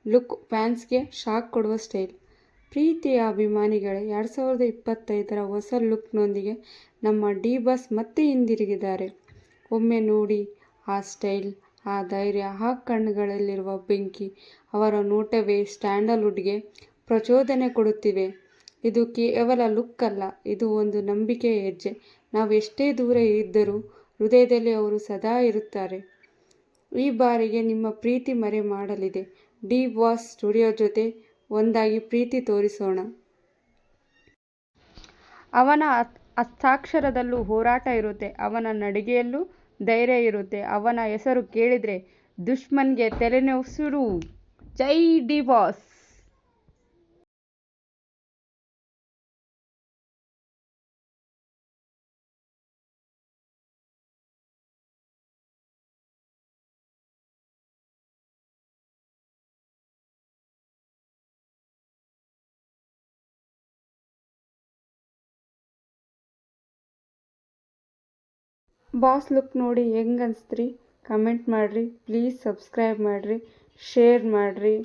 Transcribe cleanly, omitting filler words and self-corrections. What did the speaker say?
Look ಫ್ಯಾನ್ಸ್ಗೆ shock ಕೊಡುವ style. ಪ್ರೀತಿಯ ಅಭಿಮಾನಿಗಳೇ, 2025ರ ಹೊಸ ಲುಕ್ನೊಂದಿಗೆ ನಮ್ಮ ಡಿ ಬಾಸ್ ಮತ್ತೆ ಹಿಂದಿರುಗಿದ್ದಾರೆ. ಒಮ್ಮೆ ನೋಡಿ ಆ ಸ್ಟೈಲ್, ಆ ಧೈರ್ಯ, ಆ ಕಣ್ಣುಗಳಲ್ಲಿರುವ ಬೆಂಕಿ. ಅವರ ನೋಟವೇ ಸ್ಯಾಂಡಲ್ವುಡ್ಗೆ ಪ್ರಚೋದನೆ ಕೊಡುತ್ತಿವೆ. ಇದು ಕೇವಲ ಲುಕ್ ಅಲ್ಲ, ಇದು ಒಂದು ನಂಬಿಕೆಯ ಹೆಜ್ಜೆ. ನಾವು ಎಷ್ಟೇ ದೂರ ಇದ್ದರೂ ಹೃದಯದಲ್ಲಿ ಅವರು ಸದಾ ಇರುತ್ತಾರೆ. ಈ ಬಾರಿಗೆ ನಿಮ್ಮ ಪ್ರೀತಿ ಮರೆ ಮಾಡಲಿದೆ. ಡಿ ಬಾಸ್ ಸ್ಟುಡಿಯೋ ಜೊತೆ ಒಂದಾಗಿ ಪ್ರೀತಿ ತೋರಿಸೋಣ. ಅವನ ಹಸ್ತಾಕ್ಷರದಲ್ಲೂ ಹೋರಾಟ ಇರುತ್ತೆ, ಅವನ ನಡಿಗೆಯಲ್ಲೂ ಧೈರ್ಯ ಇರುತ್ತೆ. ಅವನ ಹೆಸರು ಕೇಳಿದ್ರೆ ದುಶ್ಮನ್ಗೆ ತಲೆನೋವು ಶುರು. ಜೈ ಡಿ ಬಾಸ್. ಬಾಸ್ ಲುಕ್ ನೋಡಿ ಹೆಂಗ್ ಅನ್ಸ್ತ್ರಿ? ಕಮೆಂಟ್ ಮಾಡ್ರಿ. ಪ್ಲೀಸ್ ಸಬ್ಸ್ಕ್ರೈಬ್ ಮಾಡ್ರಿ, ಶೇರ್ ಮಾಡ್ರಿ.